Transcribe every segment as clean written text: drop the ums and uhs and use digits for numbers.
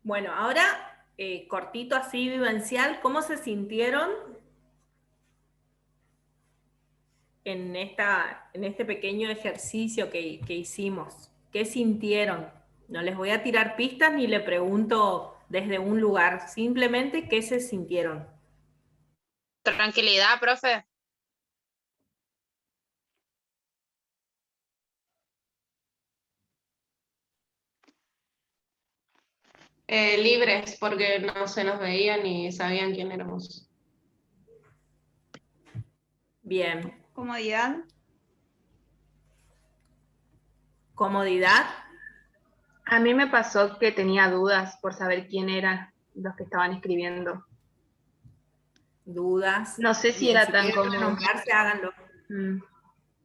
Bueno, ahora, cortito así vivencial, ¿cómo se sintieron en este pequeño ejercicio que hicimos? ¿Qué sintieron? No les voy a tirar pistas ni le pregunto desde un lugar, simplemente qué se sintieron. Tranquilidad, profe. Libres, porque no se nos veían ni sabían quién éramos. Bien. Comodidad. ¿Comodidad? A mí me pasó que tenía dudas por saber quién eran los que estaban escribiendo. ¿Dudas? No sé si Bien, era si tan quieren cómodo. renombrarse, háganlo.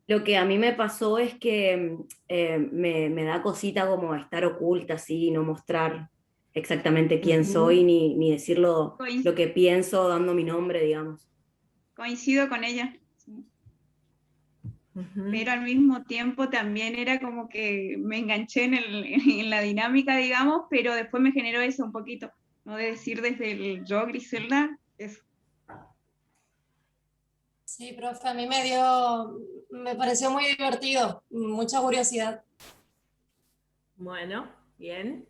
Lo que a mí me pasó es que me da cosita como estar oculta así, no mostrar exactamente quién soy, ni decir lo que pienso dando mi nombre, digamos. Coincido con ella. Sí. Pero al mismo tiempo también era como que me enganché en la dinámica, digamos, pero después me generó eso un poquito, no de decir desde el yo, Griselda, eso. Sí, profe, a mí me pareció muy divertido, mucha curiosidad. Bueno, bien.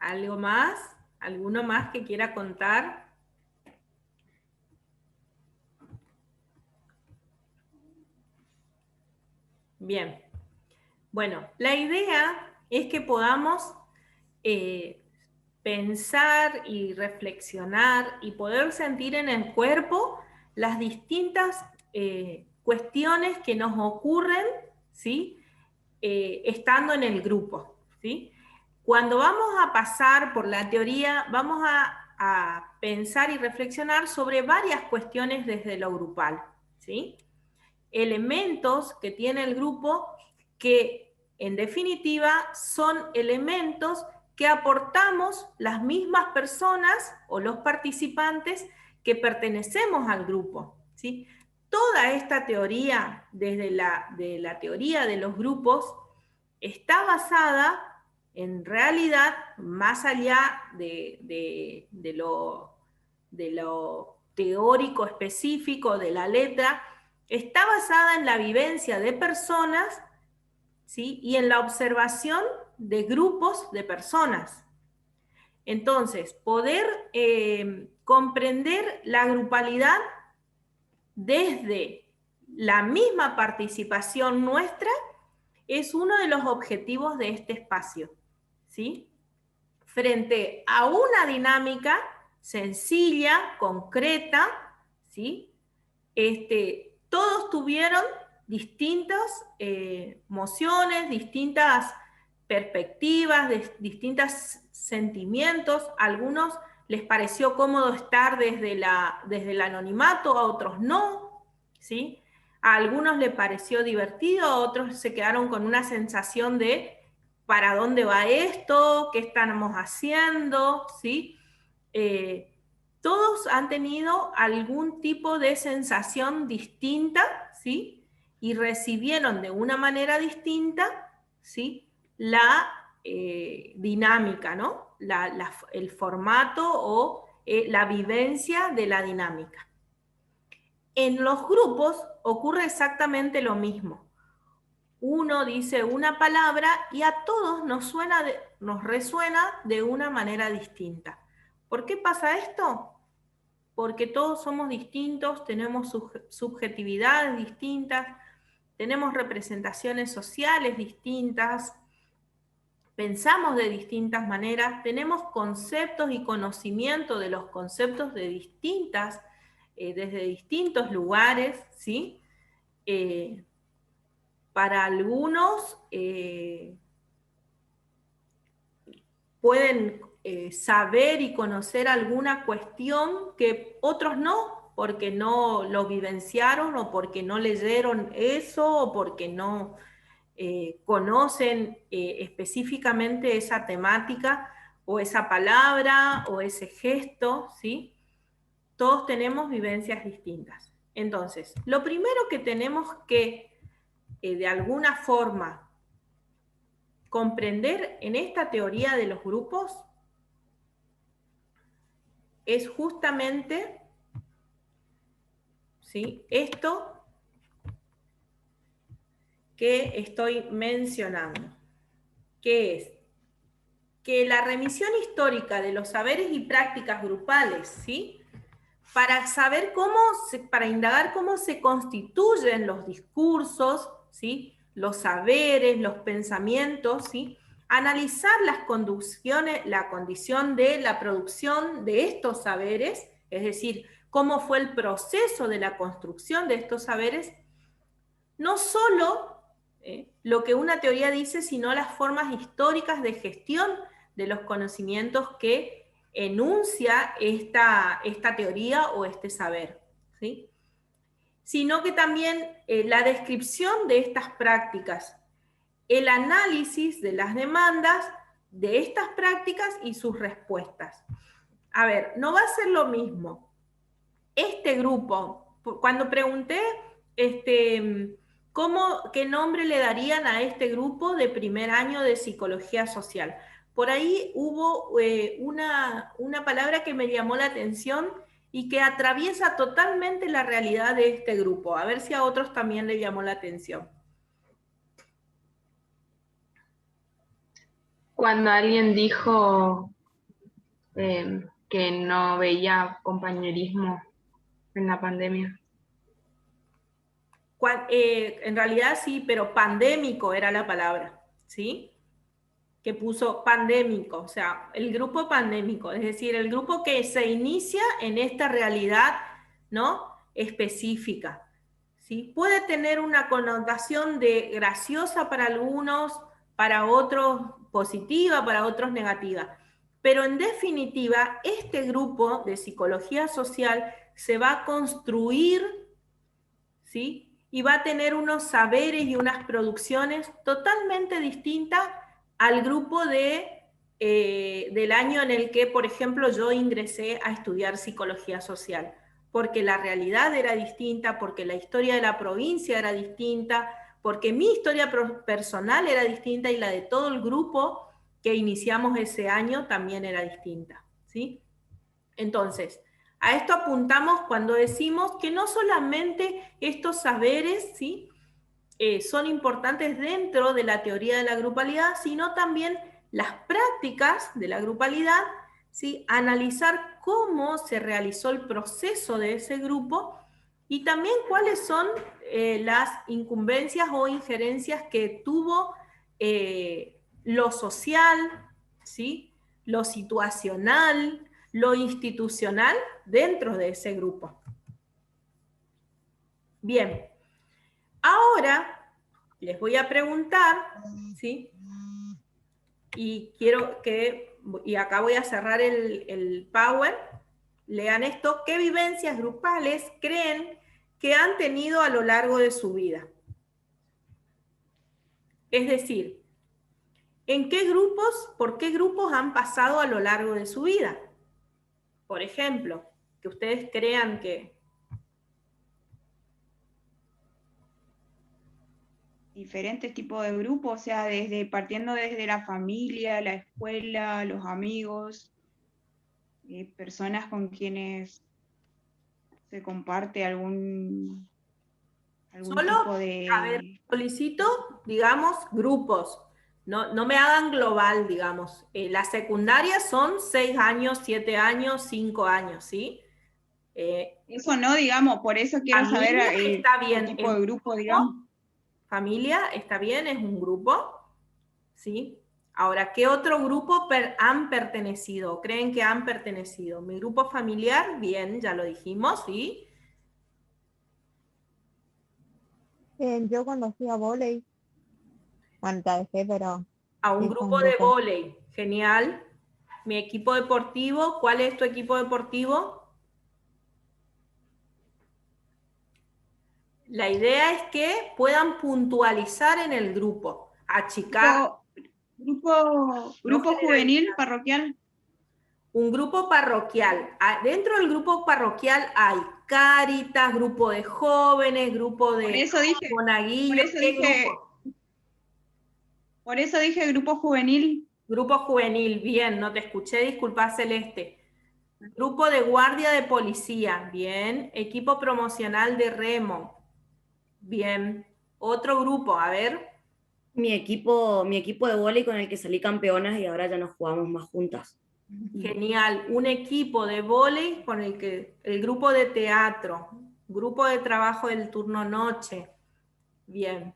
¿Algo más? ¿Alguno más que quiera contar? Bien. Bueno, la idea es que podamos pensar y reflexionar y poder sentir en el cuerpo las distintas cuestiones que nos ocurren, ¿sí? Estando en el grupo, ¿sí? Cuando vamos a pasar por la teoría, vamos a pensar y reflexionar sobre varias cuestiones desde lo grupal, ¿sí? Elementos que tiene el grupo que en definitiva son elementos que aportamos las mismas personas o los participantes que pertenecemos al grupo, ¿sí? Toda esta teoría, desde de la teoría de los grupos, está basada en realidad, más allá de lo teórico específico de la letra, está basada en la vivencia de personas, ¿sí? Y en la observación de grupos de personas. Entonces, poder comprender la grupalidad desde la misma participación nuestra es uno de los objetivos de este espacio, ¿sí? Frente a una dinámica sencilla, concreta, ¿sí? Todos tuvieron distintas emociones, distintas perspectivas, distintos sentimientos. A algunos les pareció cómodo estar desde el anonimato, a otros no, ¿sí? A algunos les pareció divertido, a otros se quedaron con una sensación de ¿para dónde va esto? ¿Qué estamos haciendo? ¿Sí? Todos han tenido algún tipo de sensación distinta, ¿sí? Y recibieron de una manera distinta, ¿sí? La dinámica, ¿no? El formato o la vivencia de la dinámica. En los grupos ocurre exactamente lo mismo. Uno dice una palabra y a todos nos resuena de una manera distinta. ¿Por qué pasa esto? Porque todos somos distintos, tenemos subjetividades distintas, tenemos representaciones sociales distintas, pensamos de distintas maneras, tenemos conceptos y conocimiento de los conceptos de desde distintos lugares, ¿sí? Para algunos pueden saber y conocer alguna cuestión que otros no, porque no lo vivenciaron o porque no leyeron eso o porque no conocen específicamente esa temática o esa palabra o ese gesto, ¿sí? Todos tenemos vivencias distintas. Entonces, lo primero que tenemos que de alguna forma comprender en esta teoría de los grupos es justamente, ¿sí?, esto que estoy mencionando, que es que la remisión histórica de los saberes y prácticas grupales, ¿sí?, para saber para indagar cómo se constituyen los discursos, ¿sí?, los saberes, los pensamientos, ¿sí?, analizar las conducciones, la condición de la producción de estos saberes, es decir, cómo fue el proceso de la construcción de estos saberes, no solo lo que una teoría dice, sino las formas históricas de gestión de los conocimientos que enuncia esta teoría o este saber, ¿sí?, sino que también la descripción de estas prácticas, el análisis de las demandas de estas prácticas y sus respuestas. A ver, no va a ser lo mismo. Este grupo, cuando pregunté qué nombre le darían a este grupo de primer año de psicología social, por ahí hubo una palabra que me llamó la atención y que atraviesa totalmente la realidad de este grupo. A ver si a otros también le llamó la atención. Cuando alguien dijo que no veía compañerismo en la pandemia. En realidad sí, pero pandémico era la palabra, ¿sí? Que puso pandémico, o sea, el grupo pandémico, es decir, el grupo que se inicia en esta realidad, ¿no?, específica, ¿sí? Puede tener una connotación de graciosa para algunos, para otros positiva, para otros negativa, pero en definitiva, este grupo de psicología social se va a construir, ¿sí?, y va a tener unos saberes y unas producciones totalmente distintas al grupo del año en el que, por ejemplo, yo ingresé a estudiar psicología social, porque la realidad era distinta, porque la historia de la provincia era distinta, porque mi historia personal era distinta y la de todo el grupo que iniciamos ese año también era distinta, ¿sí? Entonces, a esto apuntamos cuando decimos que no solamente estos saberes, ¿sí?, son importantes dentro de la teoría de la grupalidad, sino también las prácticas de la grupalidad, ¿sí?, analizar cómo se realizó el proceso de ese grupo y también cuáles son las incumbencias o injerencias que tuvo lo social, ¿sí?, lo situacional, lo institucional dentro de ese grupo. Bien, ahora les voy a preguntar, ¿sí?, y quiero que, y acá voy a cerrar el Power, lean esto, ¿qué vivencias grupales creen que han tenido a lo largo de su vida? Es decir, ¿en qué grupos, por qué grupos han pasado a lo largo de su vida? Por ejemplo, que ustedes crean que... Diferentes tipos de grupos, o sea, partiendo desde la familia, la escuela, los amigos, personas con quienes se comparte algún tipo de... A ver, solicito, digamos, grupos. No me hagan global, digamos. La secundaria son 6 años, 7 años, 5 años, ¿sí? Eso no, digamos, por eso quiero saber está bien, qué tipo de grupo, digamos. Familia, está bien, es un grupo, ¿sí? Ahora, ¿qué otro grupo han pertenecido? ¿Creen que han pertenecido? Mi grupo familiar, bien, ya lo dijimos, ¿sí? Yo cuando fui a vóley, bueno, te dejé, pero... A un grupo de vóley, genial. Mi equipo deportivo, ¿cuál es tu equipo deportivo? La idea es que puedan puntualizar en el grupo, achicar. Grupo juvenil, parroquial. Un grupo parroquial. Dentro del grupo parroquial hay Cáritas, grupo de jóvenes, grupo de Monaguillo. Por eso dije grupo juvenil. Grupo juvenil, bien, no te escuché, disculpa Celeste. Grupo de guardia de policía, bien. Equipo promocional de remo, bien. Otro grupo, a ver. Mi equipo de vóley con el que salí campeonas y ahora ya no jugamos más juntas. Genial, un equipo de vóley con el grupo de teatro, grupo de trabajo del turno noche, bien.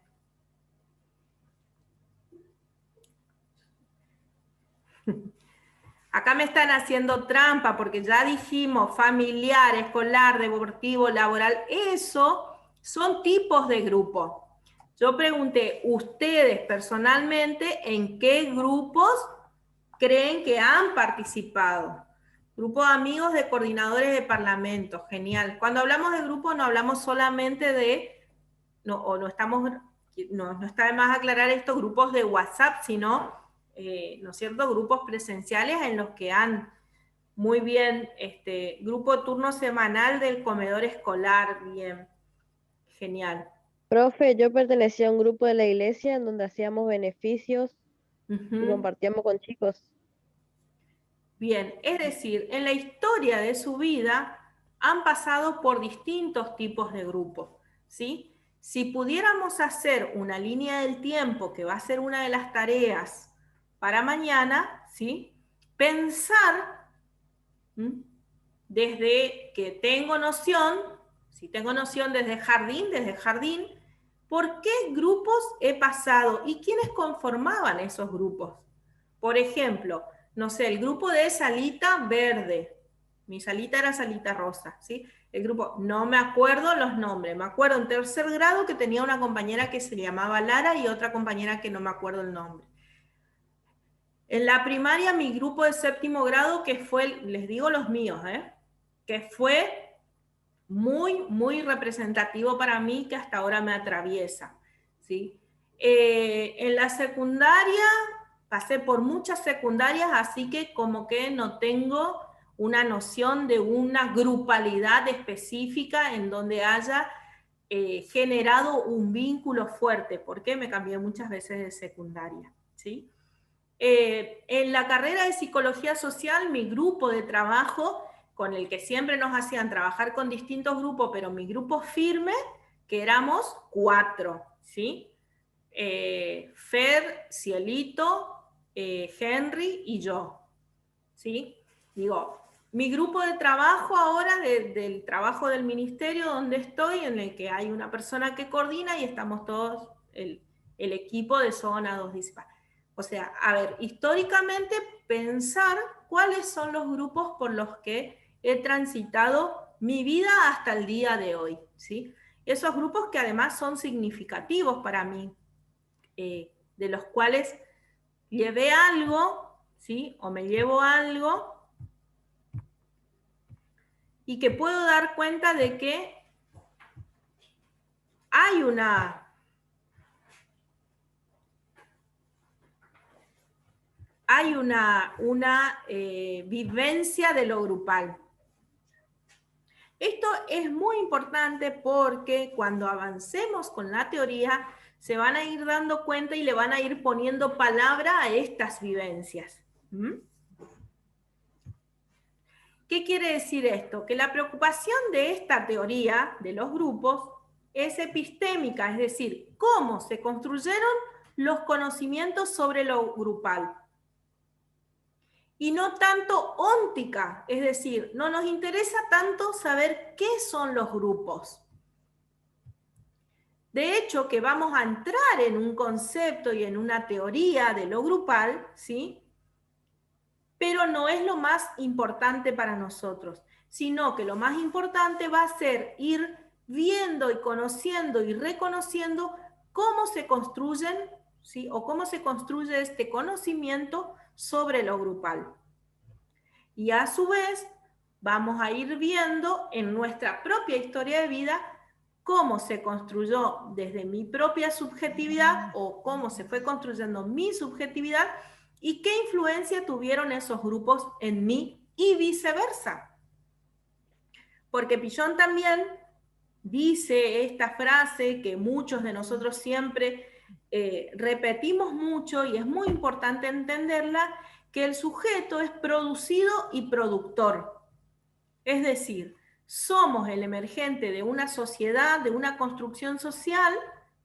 Acá me están haciendo trampa porque ya dijimos familiar, escolar, deportivo, laboral, eso son tipos de grupo. Yo pregunté, ustedes personalmente, ¿en qué grupos creen que han participado? Grupo de amigos de coordinadores de parlamento, genial. Cuando hablamos de grupo no hablamos solamente de, no está de más aclarar esto, grupos de WhatsApp, sino, ¿no es cierto?, grupos presenciales en los que han, muy bien, grupo turno semanal del comedor escolar, bien, genial. Profe, yo pertenecía a un grupo de la iglesia en donde hacíamos beneficios y compartíamos con chicos. Bien, es decir, en la historia de su vida han pasado por distintos tipos de grupos, ¿sí? Si pudiéramos hacer una línea del tiempo, que va a ser una de las tareas para mañana, ¿sí? Pensar, desde que tengo noción, si tengo noción desde jardín, ¿por qué grupos he pasado y quiénes conformaban esos grupos? Por ejemplo, no sé, el grupo de salita verde, mi salita era salita rosa, ¿sí? El grupo, no me acuerdo los nombres, me acuerdo en tercer grado que tenía una compañera que se llamaba Lara y otra compañera que no me acuerdo el nombre. En la primaria mi grupo de séptimo grado, que fue, les digo los míos, que fue muy, muy representativo para mí, que hasta ahora me atraviesa, ¿sí? En la secundaria pasé por muchas secundarias, así que como que no tengo una noción de una grupalidad específica en donde haya generado un vínculo fuerte, porque me cambié muchas veces de secundaria, ¿sí? En la carrera de psicología social, mi grupo de trabajo, con el que siempre nos hacían trabajar con distintos grupos, pero mi grupo firme, que éramos 4, ¿sí? Fer, Cielito, Henry y yo, ¿sí? Digo, mi grupo de trabajo ahora, del trabajo del ministerio donde estoy, en el que hay una persona que coordina y estamos todos, el equipo de zona 2 dispar. O sea, a ver, históricamente pensar cuáles son los grupos por los que he transitado mi vida hasta el día de hoy, ¿sí? Esos grupos que además son significativos para mí, de los cuales llevé algo, ¿sí? O me llevo algo, y que puedo dar cuenta de que hay una vivencia de lo grupal. Esto es muy importante porque cuando avancemos con la teoría se van a ir dando cuenta y le van a ir poniendo palabra a estas vivencias. ¿Qué quiere decir esto? Que la preocupación de esta teoría de los grupos es epistémica, es decir, cómo se construyeron los conocimientos sobre lo grupal. Y no tanto óntica, es decir, no nos interesa tanto saber qué son los grupos. De hecho, que vamos a entrar en un concepto y en una teoría de lo grupal, ¿sí? Pero no es lo más importante para nosotros, sino que lo más importante va a ser ir viendo y conociendo y reconociendo cómo se construyen, ¿sí? O cómo se construye este conocimiento sobre lo grupal. Y a su vez vamos a ir viendo en nuestra propia historia de vida cómo se construyó desde mi propia subjetividad o cómo se fue construyendo mi subjetividad y qué influencia tuvieron esos grupos en mí y viceversa. Porque Pillon también dice esta frase que muchos de nosotros siempre repetimos mucho, y es muy importante entenderla, que el sujeto es producido y productor. Es decir, somos el emergente de una sociedad, de una construcción social,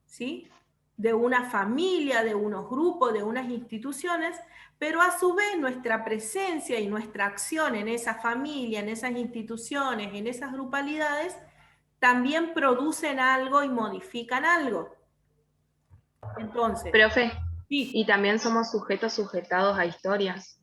¿sí? De una familia, de unos grupos, de unas instituciones, pero a su vez nuestra presencia y nuestra acción en esa familia, en esas instituciones, en esas grupalidades, también producen algo y modifican algo. Entonces, Profe, sí. y también somos sujetos sujetados a historias.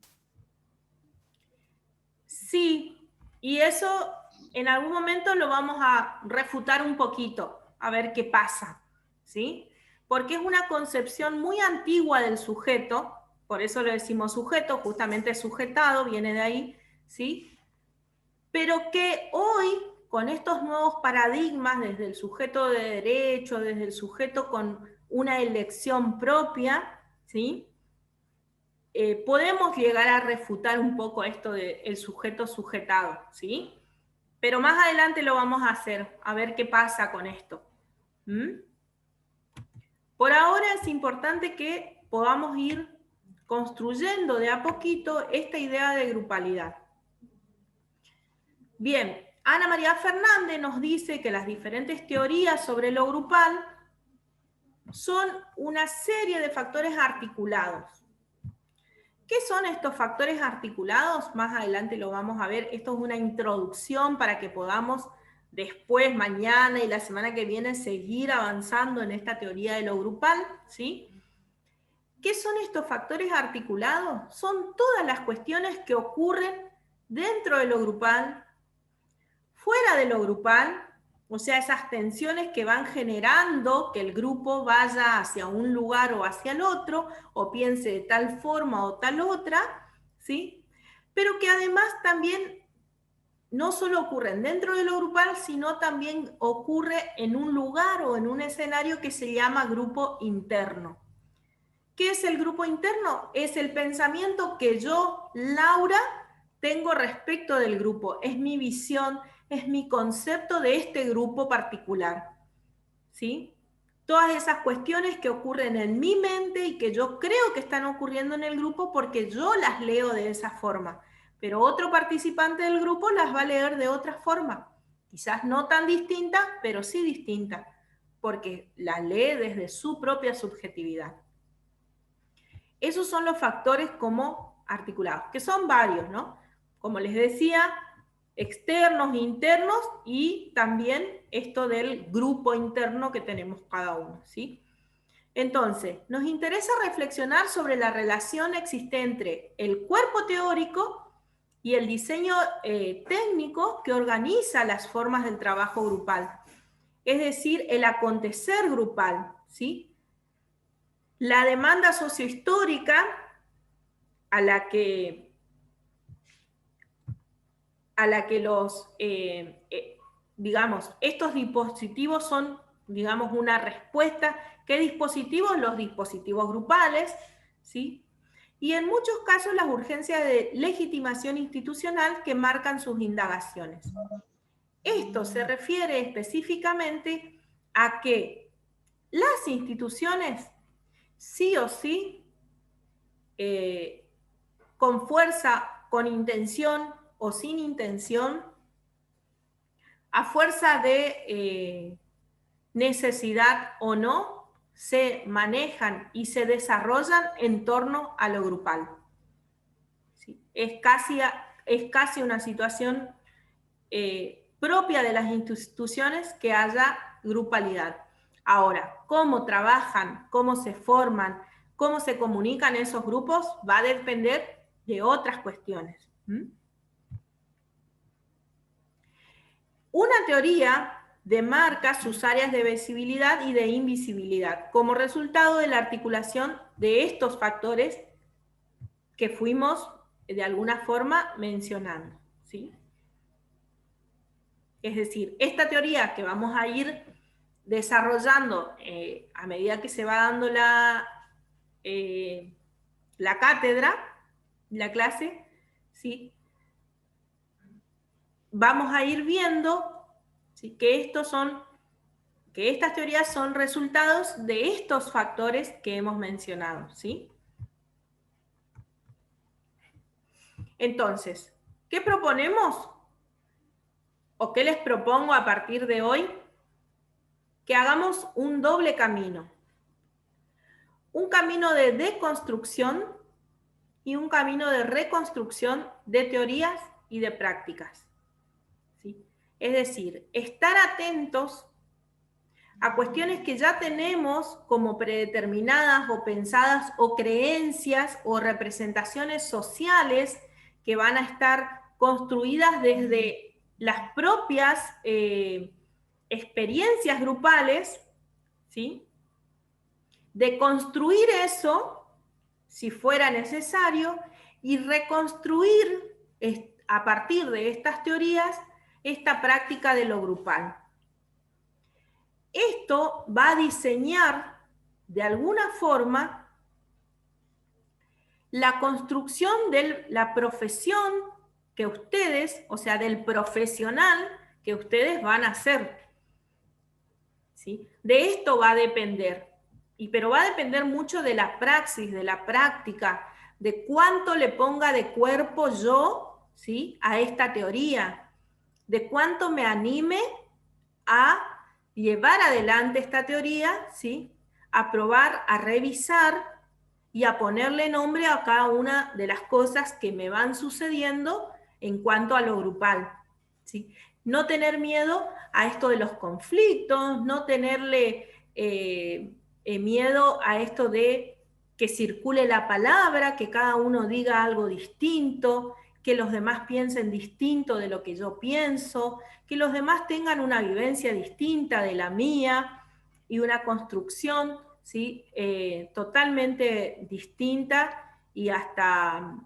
Sí, y eso en algún momento lo vamos a refutar un poquito, a ver qué pasa, ¿sí? Porque es una concepción muy antigua del sujeto, por eso le decimos sujeto, justamente sujetado, viene de ahí, ¿sí? Pero que hoy, con estos nuevos paradigmas, desde el sujeto de derecho, desde el sujeto con una elección propia, ¿sí? Podemos llegar a refutar un poco esto del sujeto sujetado, ¿sí? Pero más adelante lo vamos a hacer, a ver qué pasa con esto. Por ahora es importante que podamos ir construyendo de a poquito esta idea de grupalidad. Bien, Ana María Fernández nos dice que las diferentes teorías sobre lo grupal son una serie de factores articulados. ¿Qué son estos factores articulados? Más adelante lo vamos a ver. Esto es una introducción para que podamos después, mañana y la semana que viene, seguir avanzando en esta teoría de lo grupal, ¿sí? ¿Qué son estos factores articulados? Son todas las cuestiones que ocurren dentro de lo grupal, fuera de lo grupal, o sea, esas tensiones que van generando que el grupo vaya hacia un lugar o hacia el otro, o piense de tal forma o tal otra, ¿sí? Pero que además también no solo ocurren dentro de lo grupal, sino también ocurre en un lugar o en un escenario que se llama grupo interno. ¿Qué es el grupo interno? Es el pensamiento que yo, Laura, tengo respecto del grupo. Es mi visión, es mi concepto de este grupo particular, ¿sí? Todas esas cuestiones que ocurren en mi mente y que yo creo que están ocurriendo en el grupo porque yo las leo de esa forma, pero otro participante del grupo las va a leer de otra forma, quizás no tan distinta, pero sí distinta, porque las lee desde su propia subjetividad. Esos son los factores como articulados, que son varios, ¿no? Como les decía, externos, internos y también esto del grupo interno que tenemos cada uno, ¿sí? Entonces, nos interesa reflexionar sobre la relación existente entre el cuerpo teórico y el diseño técnico que organiza las formas del trabajo grupal, es decir, el acontecer grupal, ¿sí? La demanda sociohistórica a la que los, digamos, estos dispositivos son, digamos, una respuesta. ¿Qué dispositivos? Los dispositivos grupales, ¿sí? Y en muchos casos las urgencias de legitimación institucional que marcan sus indagaciones. Esto se refiere específicamente a que las instituciones, sí o sí, con fuerza, con intención o sin intención, a fuerza de necesidad o no, se manejan y se desarrollan en torno a lo grupal. ¿Sí? Es casi una situación propia de las instituciones que haya grupalidad. Ahora, cómo trabajan, cómo se forman, cómo se comunican esos grupos, va a depender de otras cuestiones. Una teoría demarca sus áreas de visibilidad y de invisibilidad como resultado de la articulación de estos factores que fuimos de alguna forma mencionando, ¿sí? Es decir, esta teoría que vamos a ir desarrollando a medida que se va dando la cátedra, la clase, ¿sí? Vamos a ir viendo, ¿sí?, que estos son que estas teorías son resultados de estos factores que hemos mencionado, ¿sí? Entonces, ¿qué proponemos? ¿O qué les propongo a partir de hoy? Que hagamos un doble camino. Un camino de deconstrucción y un camino de reconstrucción de teorías y de prácticas, ¿sí? Es decir, estar atentos a cuestiones que ya tenemos como predeterminadas o pensadas o creencias o representaciones sociales que van a estar construidas desde las propias experiencias grupales, ¿sí? De construir eso, si fuera necesario, y reconstruir a partir de estas teorías esta práctica de lo grupal. Esto va a diseñar de alguna forma la construcción de la profesión que ustedes, o sea, del profesional que ustedes van a ser, ¿sí? De esto va a depender, pero va a depender mucho de la praxis, de la práctica, de cuánto le ponga de cuerpo yo, ¿sí? A esta teoría, de cuánto me anime a llevar adelante esta teoría, ¿sí? A probar, a revisar y a ponerle nombre a cada una de las cosas que me van sucediendo en cuanto a lo grupal, ¿sí? No tener miedo a esto de los conflictos, no tenerle miedo a esto de que circule la palabra, que cada uno diga algo distinto, que los demás piensen distinto de lo que yo pienso, que los demás tengan una vivencia distinta de la mía y una construcción, ¿sí? Totalmente distinta y hasta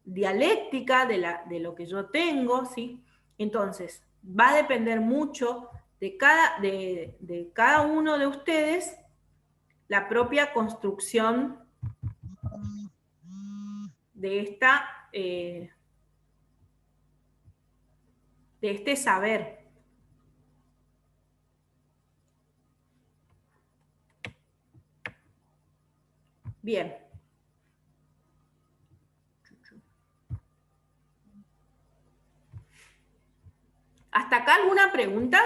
dialéctica de lo que yo tengo, ¿sí? Entonces, va a depender mucho de cada uno de ustedes la propia construcción de este saber. Bien. ¿Hasta acá alguna pregunta?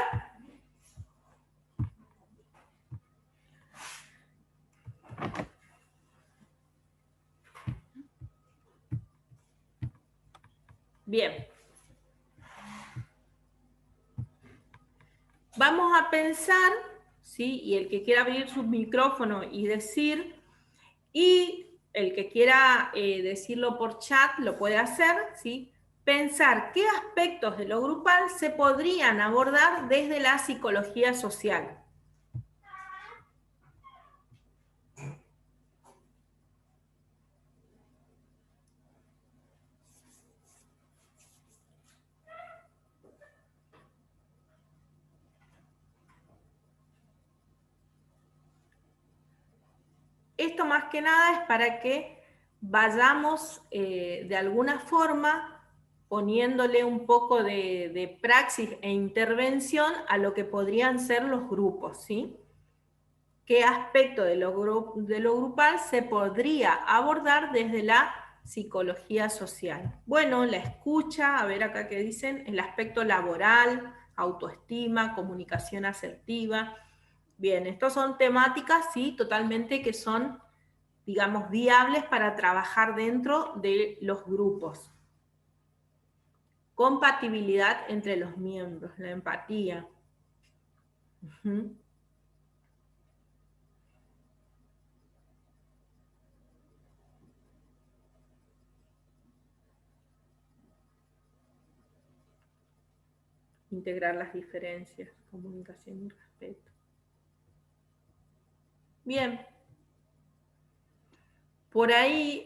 Bien. Vamos a pensar, ¿sí? Y el que quiera abrir su micrófono y decir, y el que quiera decirlo por chat lo puede hacer, ¿sí? Pensar qué aspectos de lo grupal se podrían abordar desde la psicología social. Esto más que nada es para que vayamos de alguna forma poniéndole un poco de praxis e intervención a lo que podrían ser los grupos, ¿sí? ¿Qué aspecto de lo grupal se podría abordar desde la psicología social? Bueno, la escucha, a ver acá qué dicen, el aspecto laboral, autoestima, comunicación asertiva. Bien, estas son temáticas, sí, totalmente que son, digamos, viables para trabajar dentro de los grupos. Compatibilidad entre los miembros, la empatía. Integrar las diferencias, comunicación y respeto. Bien. Por ahí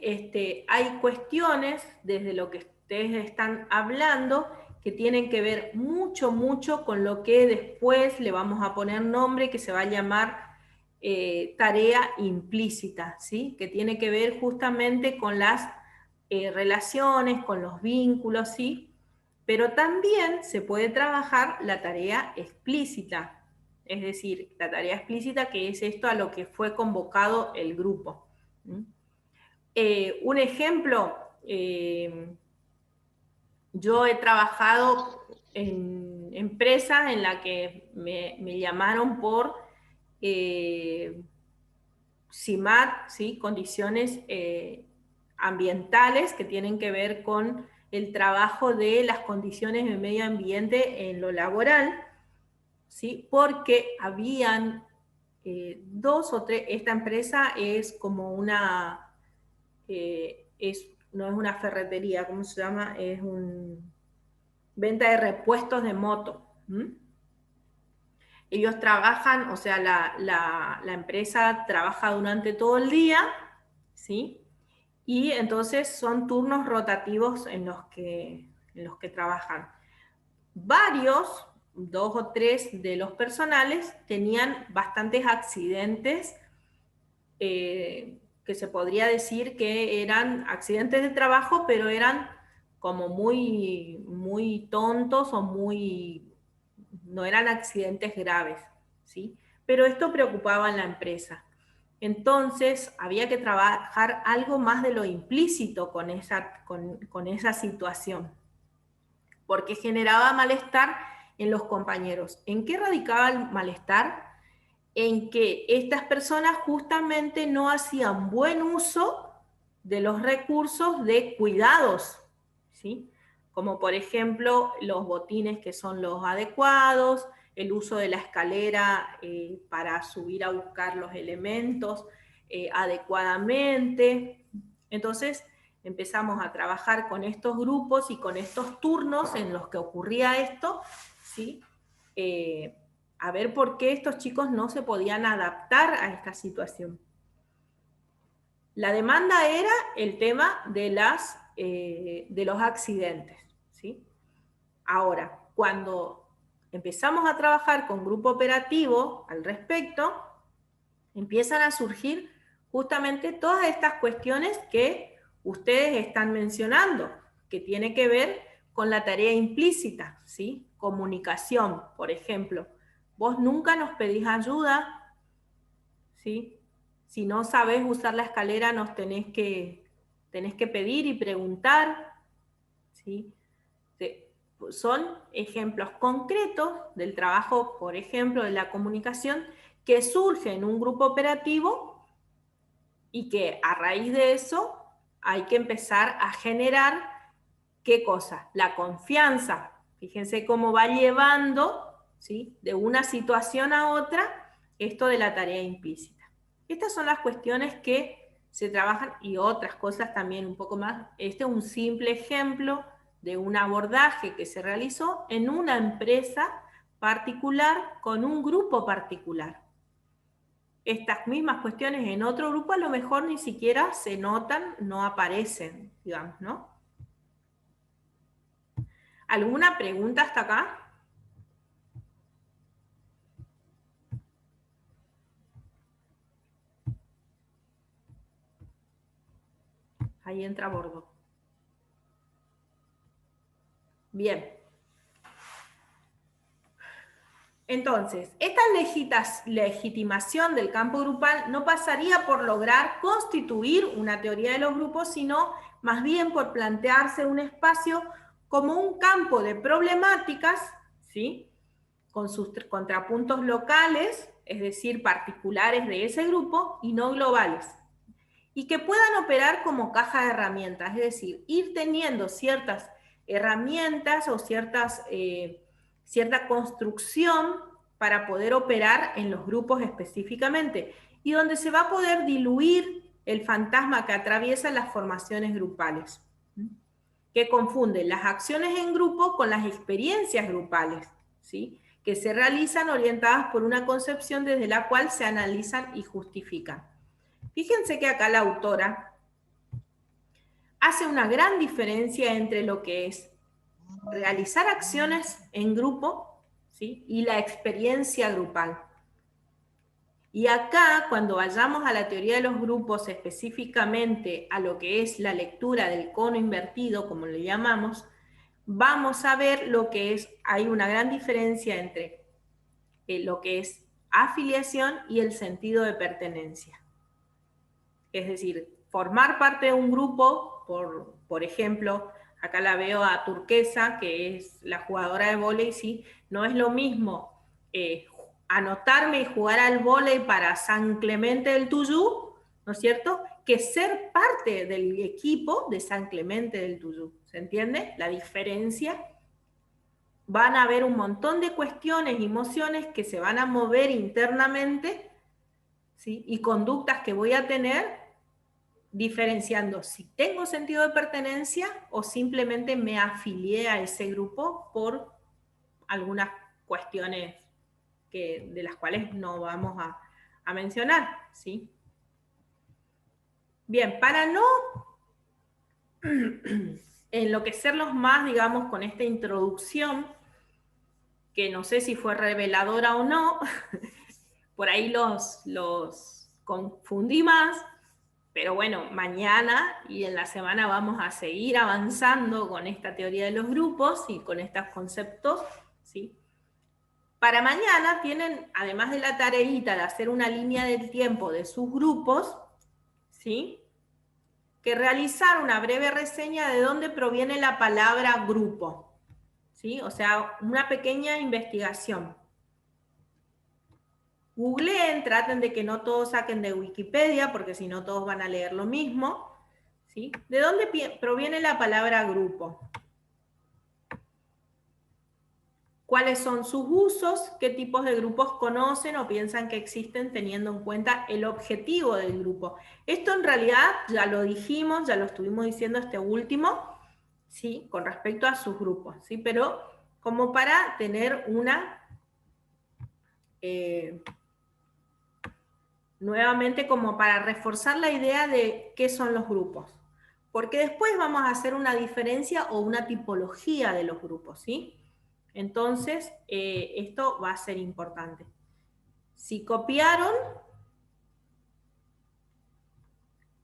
hay cuestiones desde lo que ustedes están hablando que tienen que ver mucho, mucho con lo que después le vamos a poner nombre, que se va a llamar tarea implícita, ¿sí? Que tiene que ver justamente con las relaciones, con los vínculos, ¿sí? Pero también se puede trabajar la tarea explícita. Es decir, la tarea explícita, que es esto a lo que fue convocado el grupo. Un ejemplo, yo he trabajado en empresas en la que me llamaron por CIMAT, ¿sí? Condiciones ambientales que tienen que ver con el trabajo de las condiciones del medio ambiente en lo laboral, ¿sí? Porque habían 2 o 3, esta empresa es como una, no es una ferretería, ¿cómo se llama? Es venta de repuestos de moto. Ellos trabajan, o sea, la empresa trabaja durante todo el día, ¿sí? Y entonces son turnos rotativos en los que trabajan. Varios, 2 o 3 de los personales tenían bastantes accidentes, que se podría decir que eran accidentes de trabajo, pero eran como muy, muy tontos o no eran accidentes graves, ¿sí? Pero esto preocupaba a la empresa. Entonces, había que trabajar algo más de lo implícito con esa situación, porque generaba malestar en los compañeros. ¿En qué radicaba el malestar? En que estas personas justamente no hacían buen uso de los recursos de cuidados, ¿sí? Como por ejemplo los botines que son los adecuados, el uso de la escalera para subir a buscar los elementos adecuadamente. Entonces empezamos a trabajar con estos grupos y con estos turnos en los que ocurría esto, ¿sí? A ver por qué estos chicos no se podían adaptar a esta situación. La demanda era el tema de los accidentes, ¿sí? Ahora, cuando empezamos a trabajar con grupo operativo al respecto, empiezan a surgir justamente todas estas cuestiones que ustedes están mencionando, que tiene que ver con la tarea implícita, ¿sí? Comunicación, por ejemplo. Vos nunca nos pedís ayuda, ¿sí? Si no sabés usar la escalera, nos tenés que pedir y preguntar, ¿sí? Son ejemplos concretos del trabajo, por ejemplo, de la comunicación, que surge en un grupo operativo y que a raíz de eso hay que empezar a generar, ¿qué cosa? La confianza. Fíjense cómo va llevando, ¿sí? De una situación a otra esto de la tarea implícita. Estas son las cuestiones que se trabajan y otras cosas también un poco más. Este es un simple ejemplo de un abordaje que se realizó en una empresa particular con un grupo particular. Estas mismas cuestiones en otro grupo a lo mejor ni siquiera se notan, no aparecen, digamos, ¿no? ¿Alguna pregunta hasta acá? Ahí entra a bordo. Bien. Entonces, esta legitimación del campo grupal no pasaría por lograr constituir una teoría de los grupos, sino más bien por plantearse un espacio como un campo de problemáticas, ¿sí? Con sus contrapuntos locales, es decir, particulares de ese grupo, y no globales. Y que puedan operar como caja de herramientas, es decir, ir teniendo ciertas herramientas o cierta construcción para poder operar en los grupos específicamente, y donde se va a poder diluir el fantasma que atraviesa las formaciones grupales, que confunden las acciones en grupo con las experiencias grupales, ¿sí? Que se realizan orientadas por una concepción desde la cual se analizan y justifican. Fíjense que acá la autora hace una gran diferencia entre lo que es realizar acciones en grupo, ¿sí? Y la experiencia grupal. Y acá, cuando vayamos a la teoría de los grupos, específicamente a lo que es la lectura del cono invertido, como le llamamos, vamos a ver lo que es, hay una gran diferencia entre lo que es afiliación y el sentido de pertenencia. Es decir, formar parte de un grupo, por ejemplo, acá la veo a Turquesa, que es la jugadora de vóley, ¿sí? No es lo mismo anotarme y jugar al vóley para San Clemente del Tuyú, ¿no es cierto?, que ser parte del equipo de San Clemente del Tuyú. ¿Se entiende la diferencia? Van a haber un montón de cuestiones y emociones que se van a mover internamente, ¿sí? Y conductas que voy a tener diferenciando si tengo sentido de pertenencia o simplemente me afilié a ese grupo por algunas cuestiones de las cuales no vamos a mencionar, ¿sí? Bien, para no enloquecerlos más, digamos, con esta introducción, que no sé si fue reveladora o no, por ahí los confundí más, pero bueno, mañana y en la semana vamos a seguir avanzando con esta teoría de los grupos y con estos conceptos, ¿sí? Para mañana tienen, además de la tareita de hacer una línea del tiempo de sus grupos, ¿sí?, que realizar una breve reseña de dónde proviene la palabra grupo, ¿sí? O sea, una pequeña investigación. Googleen, traten de que no todos saquen de Wikipedia, porque si no todos van a leer lo mismo, ¿sí? ¿De dónde proviene la palabra grupo? ¿Cuáles son sus usos? ¿Qué tipos de grupos conocen o piensan que existen teniendo en cuenta el objetivo del grupo? Esto en realidad ya lo dijimos, ya lo estuvimos diciendo este último, ¿sí?, con respecto a sus grupos, ¿sí? Pero como para tener una... nuevamente como para reforzar la idea de qué son los grupos. Porque después vamos a hacer una diferencia o una tipología de los grupos, ¿sí? Entonces, esto va a ser importante. Si copiaron,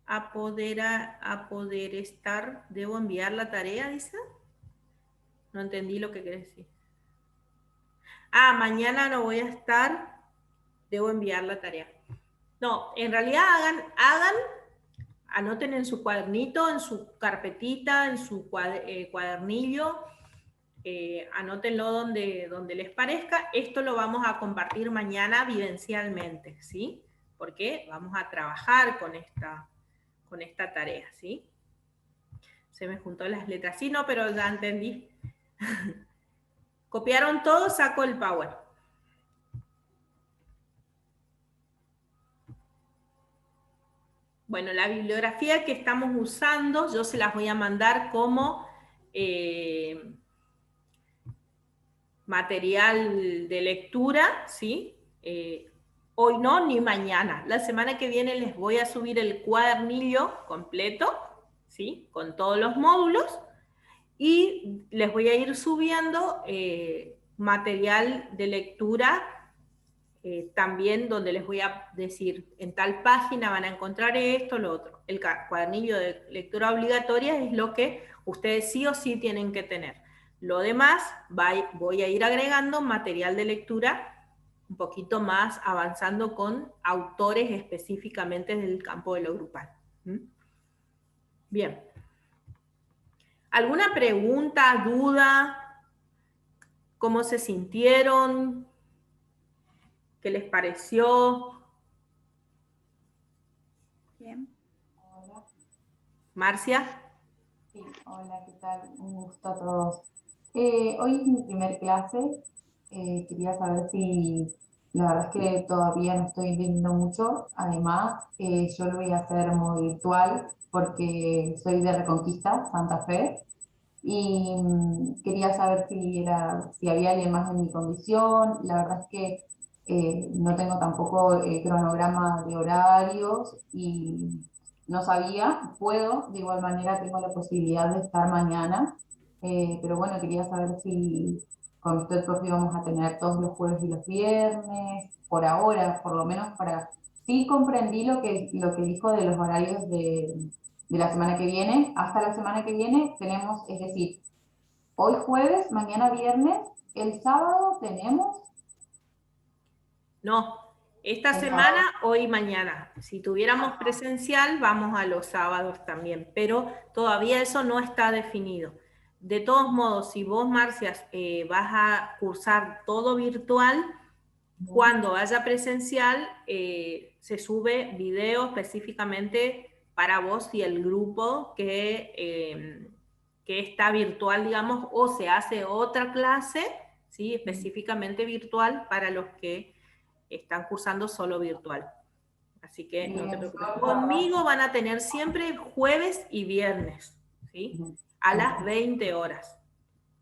a poder estar, ¿debo enviar la tarea, dice? No entendí lo que quiere decir. Ah, mañana no voy a estar, debo enviar la tarea. No, en realidad anoten en su cuadernito, en su carpetita, en su cuadernillo, anótenlo donde les parezca. Esto lo vamos a compartir mañana vivencialmente, ¿sí? Porque vamos a trabajar con esta tarea, ¿sí? Se me juntó las letras. Sí, no, pero ya entendí. ¿Copiaron todo? Saco el Power. Bueno, la bibliografía que estamos usando, yo se las voy a mandar como material de lectura, ¿sí? Hoy no, ni mañana. La semana que viene les voy a subir el cuadernillo completo, ¿sí?, con todos los módulos, y les voy a ir subiendo material de lectura también, donde les voy a decir, en tal página van a encontrar esto, lo otro. El cuadernillo de lectura obligatoria es lo que ustedes sí o sí tienen que tener. Lo demás, voy a ir agregando material de lectura un poquito más, avanzando con autores específicamente del campo de lo grupal. Bien. ¿Alguna pregunta, duda? ¿Cómo se sintieron? ¿Qué les pareció? Bien. Hola. ¿Marcia? Sí, hola, ¿qué tal? Un gusto a todos. Hoy es mi primer clase. Quería saber si, la verdad es que todavía no estoy entendiendo mucho. Además, yo lo voy a hacer modo virtual porque soy de Reconquista, Santa Fe. Y quería saber si había alguien más en mi condición. La verdad es que no tengo tampoco cronograma de horarios y no sabía, de igual manera tengo la posibilidad de estar mañana, pero bueno, quería saber si con usted, profe, vamos a tener todos los jueves y los viernes, por ahora, por lo menos para... Sí comprendí lo que dijo de los horarios de la semana que viene. Hasta la semana que viene tenemos, es decir, hoy jueves, mañana viernes, el sábado tenemos No, esta El semana, sábado. hoy y mañana. Si tuviéramos presencial, vamos a los sábados también, pero todavía eso no está definido. De todos modos, si vos, Marcia, vas a cursar todo virtual, cuando haya presencial, se sube video específicamente para vos y el grupo que está virtual, digamos, o se hace otra clase, ¿sí? Específicamente virtual para los que están cursando solo virtual. Así que no te Bien, preocupes. yo la Conmigo verdad van a tener siempre jueves y viernes, ¿sí? que- A las 20 horas.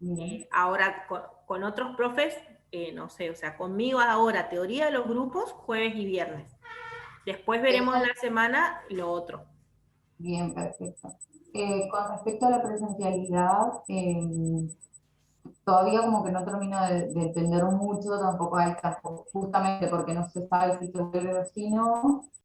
Bien. Ahora, con otros profes, no sé, o sea, conmigo ahora, teoría de los grupos, jueves y viernes. Después veremos en Eso, la semana lo otro. bien, perfecto. Con respecto a la presencialidad, todavía como que no termino de entender mucho, tampoco hay campo, justamente porque no se sabe si se vuelve o si no,